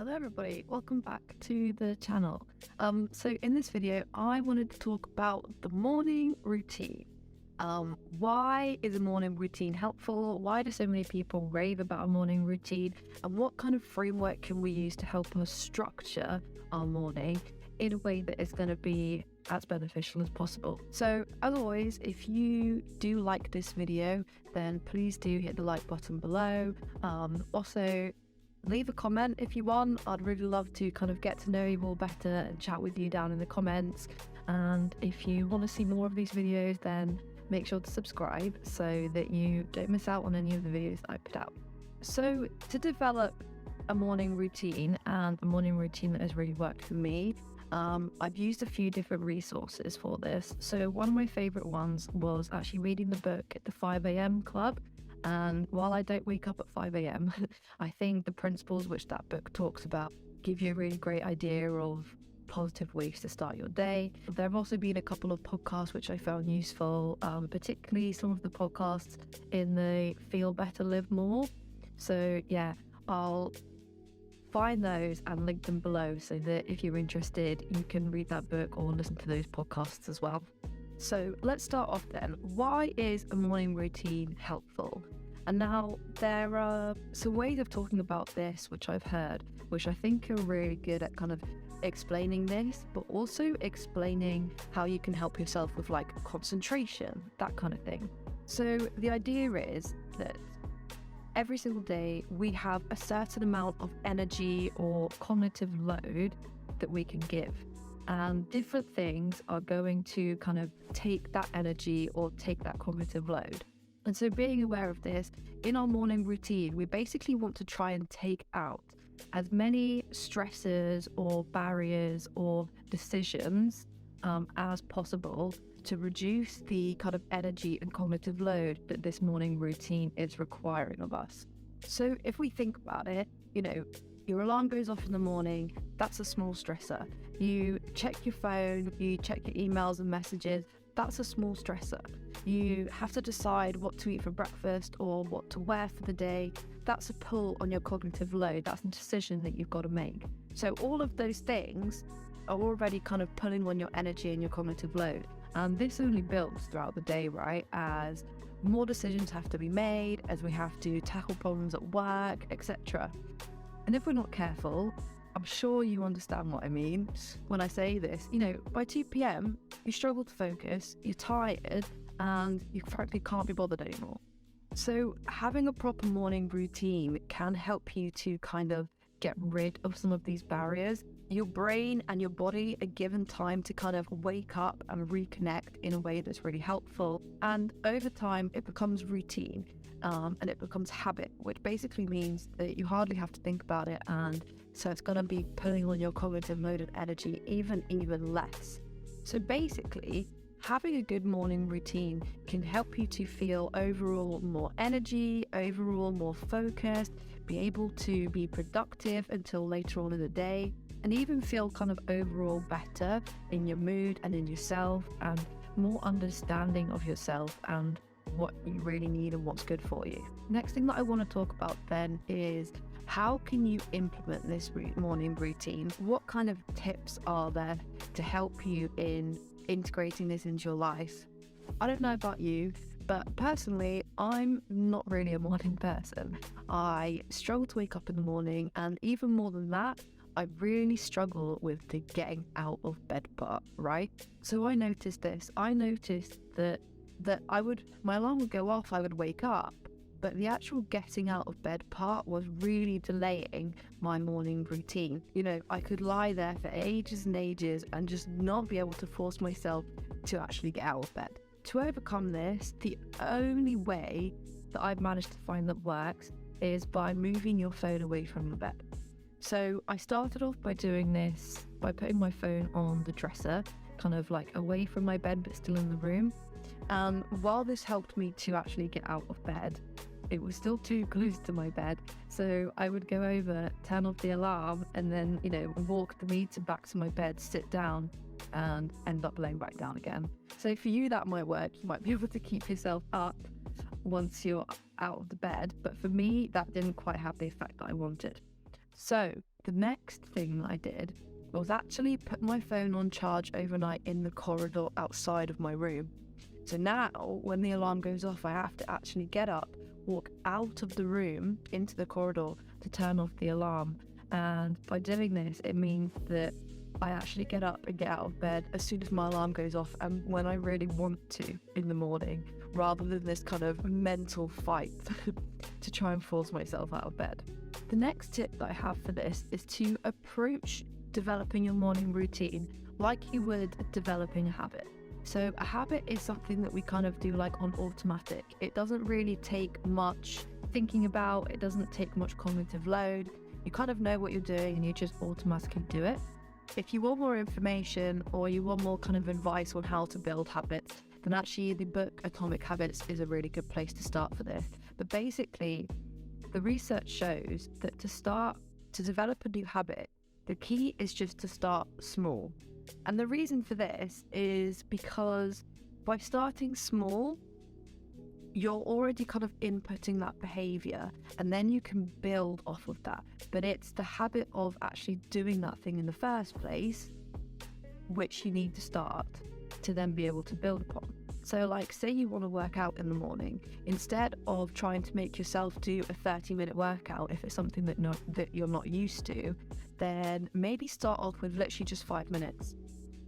Hello everybody, welcome back to the channel. So in this video, I wanted to talk about the morning routine. Why is a morning routine helpful? Why do so many people rave about a morning routine? And what kind of framework can we use to help us structure our morning in a way that is going to be as beneficial as possible? So as always, if you do like this video, then please do hit the like button below. Also, leave a comment if you want. I'd really love to kind of get to know you all better and chat with you down in the comments. And if you want to see more of these videos, then make sure to subscribe so that you don't miss out on any of the videos that I put out. So to develop a morning routine, and a morning routine that has really worked for me, I've used a few different resources for this. So one of my favorite ones was actually reading the book at the 5 a.m. Club. And while I don't wake up at 5 a.m, I think the principles which that book talks about give you a really great idea of positive ways to start your day. There have also been a couple of podcasts which I found useful, particularly some of the podcasts in the Feel Better, Live More. So yeah, I'll find those and link them below so that if you're interested, you can read that book or listen to those podcasts as well. So let's start off then. Why is a morning routine helpful? And now there are some ways of talking about this which I've heard, which I think are really good at kind of explaining this, but also explaining how you can help yourself with like concentration, that kind of thing. So the idea is that every single day we have a certain amount of energy or cognitive load that we can give. And different things are going to kind of take that energy or take that cognitive load. And so being aware of this, in our morning routine, we basically want to try and take out as many stresses or barriers or decisions as possible to reduce the kind of energy and cognitive load that this morning routine is requiring of us. So if we think about it, your alarm goes off in the morning, that's a small stressor. You check your phone, you check your emails and messages, that's a small stressor. You have to decide what to eat for breakfast or what to wear for the day, that's a pull on your cognitive load, that's a decision that you've got to make. So all of those things are already kind of pulling on your energy and your cognitive load. And this only builds throughout the day, right? As more decisions have to be made, as we have to tackle problems at work, etc. And if we're not careful, I'm sure you understand what I mean when I say this, by 2 p.m, you struggle to focus, you're tired, and you frankly can't be bothered anymore. So having a proper morning routine can help you to kind of get rid of some of these barriers. Your brain and your body are given time to kind of wake up and reconnect in a way that's really helpful. And over time, it becomes routine and it becomes habit, which basically means that you hardly have to think about it. And so it's going to be pulling on your cognitive load and energy even less. So basically, having a good morning routine can help you to feel overall more energy, overall more focused, be able to be productive until later on in the day, and even feel kind of overall better in your mood and in yourself, and more understanding of yourself and what you really need and what's good for you. Next thing that I want to talk about then is how can you implement this morning routine? What kind of tips are there to help you in integrating this into your life? I don't know about you, but personally, I'm not really a morning person. I struggle to wake up in the morning, and even more than that, I really struggle with the getting out of bed part, right? So I noticed this. I noticed that my alarm would go off, I would wake up, but the actual getting out of bed part was really delaying my morning routine. I could lie there for ages and ages and just not be able to force myself to actually get out of bed. To overcome this, the only way that I've managed to find that works is by moving your phone away from the bed. So I started off by doing this by putting my phone on the dresser, kind of like away from my bed but still in the room. And while this helped me to actually get out of bed, it was still too close to my bed. So I would go over, turn off the alarm, and then, walk the meter back to my bed, sit down, and end up laying back down again. So for you, that might work. You might be able to keep yourself up once you're out of the bed. But for me, that didn't quite have the effect that I wanted. So The next thing that I did was actually put my phone on charge overnight in the corridor outside of my room. So now when the alarm goes off, I have to actually get up, walk out of the room into the corridor to turn off the alarm. And by doing this, it means that I actually get up and get out of bed as soon as my alarm goes off and when I really want to in the morning, rather than this kind of mental fight to try and force myself out of bed. The next tip that I have for this is to approach developing your morning routine like you would developing a habit. So a habit is something that we kind of do like on automatic. It doesn't really take much thinking about, it doesn't take much cognitive load. You kind of know what you're doing and you just automatically do it. If you want more information or you want more kind of advice on how to build habits, then actually the book Atomic Habits is a really good place to start for this. But basically, the research shows that to develop a new habit, the key is just to start small. And the reason for this is because by starting small, you're already kind of inputting that behavior and then you can build off of that. But it's the habit of actually doing that thing in the first place, which you need to start to then be able to build upon. So like, say you want to work out in the morning, instead of trying to make yourself do a 30-minute workout, if it's something that you're not used to, then maybe start off with literally just 5 minutes.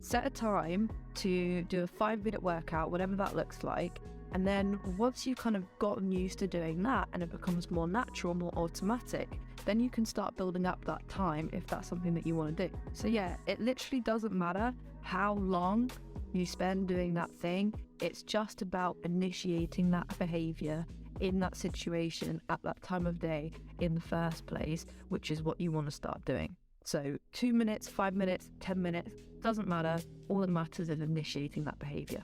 Set a time to do a 5-minute workout, whatever that looks like. And then once you've kind of gotten used to doing that and it becomes more natural, more automatic, then you can start building up that time if that's something that you want to do. So yeah, it literally doesn't matter how long you spend doing that thing. It's just about initiating that behavior in that situation at that time of day in the first place, which is what you want to start doing. So 2 minutes, 5 minutes, 10 minutes, doesn't matter. All that matters is initiating that behavior.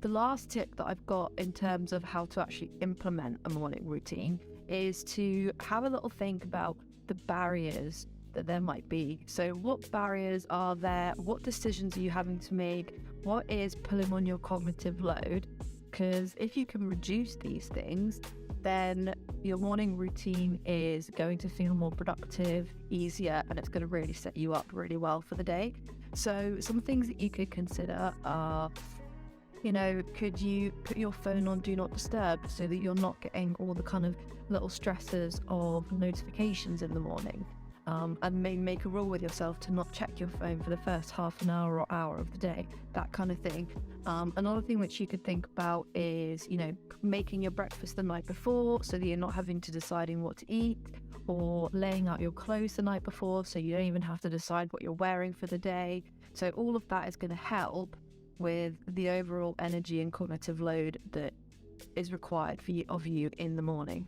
The last tip that I've got in terms of how to actually implement a morning routine is to have a little think about the barriers that there might be. So what barriers are there? What decisions are you having to make? What is pulling on your cognitive load? Because if you can reduce these things, then your morning routine is going to feel more productive, easier, and it's going to really set you up really well for the day. So some things that you could consider are, could you put your phone on Do Not Disturb so that you're not getting all the kind of little stresses of notifications in the morning? And maybe make a rule with yourself to not check your phone for the first half an hour or hour of the day, that kind of thing. Another thing which you could think about is, making your breakfast the night before so that you're not having to deciding what to eat, or laying out your clothes the night before so you don't even have to decide what you're wearing for the day. So all of that is going to help with the overall energy and cognitive load that is required of you in the morning.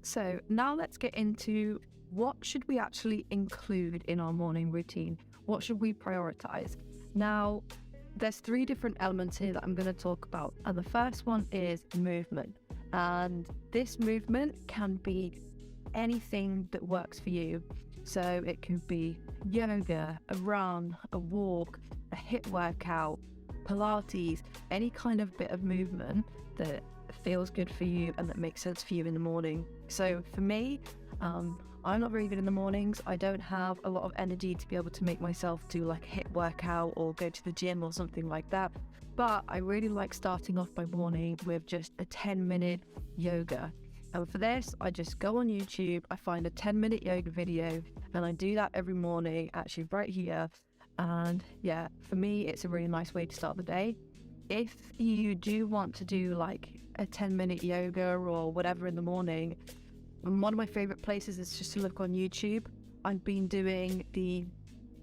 So now let's get into what should we actually include in our morning routine? What should we prioritize? Now, there's 3 different elements here that I'm going to talk about. And the first one is movement. And this movement can be anything that works for you. So it could be yoga, a run, a walk, a HIIT workout, Pilates, any kind of bit of movement that feels good for you and that makes sense for you in the morning. So for me, I'm not very good in the mornings. I don't have a lot of energy to be able to make myself do like a HIIT workout or go to the gym or something like that. But I really like starting off my morning with just a 10-minute yoga. And for this, I just go on YouTube, I find a 10-minute yoga video, and I do that every morning, actually right here. And yeah, for me, it's a really nice way to start the day. If you do want to do like a 10-minute yoga or whatever in the morning, one of my favorite places is just to look on YouTube. I've been doing the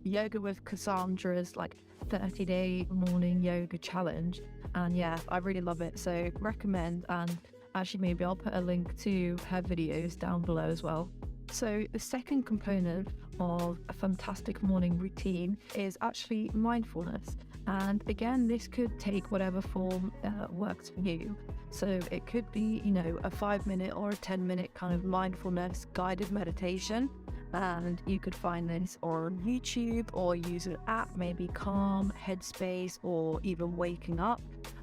Yoga with Cassandra's like 30-day morning yoga challenge. And yeah, I really love it. So recommend, and actually maybe I'll put a link to her videos down below as well. So the second component of a fantastic morning routine is actually mindfulness. And again, this could take whatever form works for you. So it could be, a 5-minute or a 10-minute kind of mindfulness guided meditation. And you could find this on YouTube or use an app, maybe Calm, Headspace, or even Waking Up.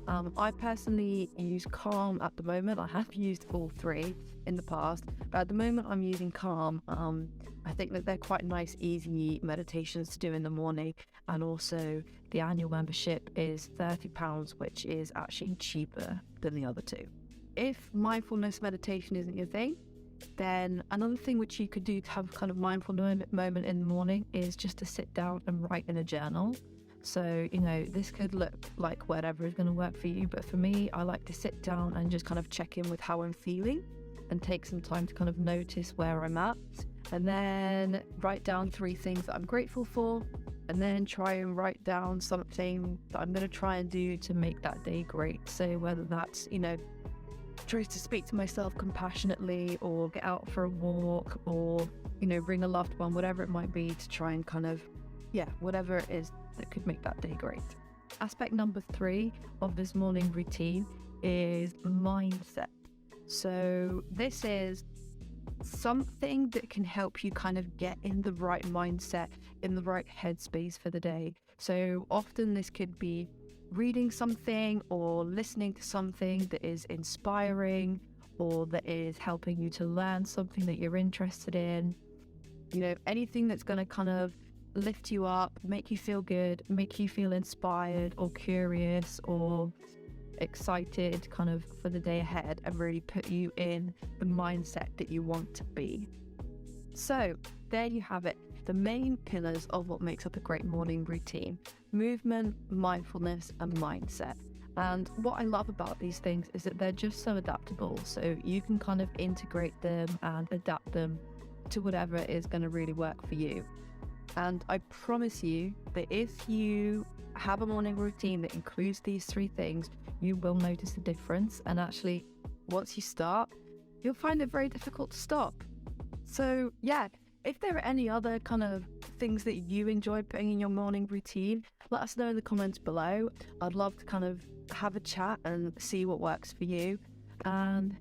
I personally use Calm at the moment. I have used all three in the past, but at the moment I'm using Calm. I think that they're quite nice, easy meditations to do in the morning, and also the annual membership is £30, which is actually cheaper than the other two. If mindfulness meditation isn't your thing, then another thing which you could do to have kind of mindful moment in the morning is just to sit down and write in a journal. So, this could look like whatever is going to work for you, but for me, I like to sit down and just kind of check in with how I'm feeling and take some time to kind of notice where I'm at, and then write down 3 things that I'm grateful for, and then try and write down something that I'm going to try and do to make that day great. So whether that's, try to speak to myself compassionately, or get out for a walk, or, ring a loved one, whatever it might be, to try and kind of, whatever it is that could make that day great. Aspect number 3 of this morning routine is mindset. So this is something that can help you kind of get in the right mindset, in the right headspace for the day. So often this could be reading something or listening to something that is inspiring, or that is helping you to learn something that you're interested in. Anything that's going to kind of lift you up, make you feel good, make you feel inspired or curious or excited kind of for the day ahead, and really put you in the mindset that you want to be. So there you have it, the main pillars of what makes up a great morning routine: movement, mindfulness, and mindset. And what I love about these things is that they're just so adaptable, so you can kind of integrate them and adapt them to whatever is going to really work for you. And I promise you that if you have a morning routine that includes these 3 things, you will notice a difference. And actually, once you start, you'll find it very difficult to stop. So if there are any other kind of things that you enjoy putting in your morning routine, let us know in the comments below. I'd love to kind of have a chat and see what works for you. And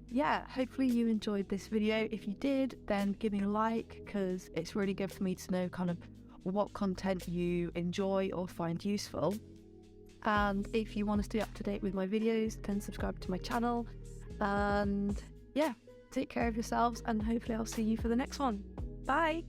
hopefully you enjoyed this video. If you did, then give me a like, because it's really good for me to know kind of what content you enjoy or find useful. And if you want to stay up to date with my videos, then subscribe to my channel. And take care of yourselves, and hopefully I'll see you for the next one. Bye!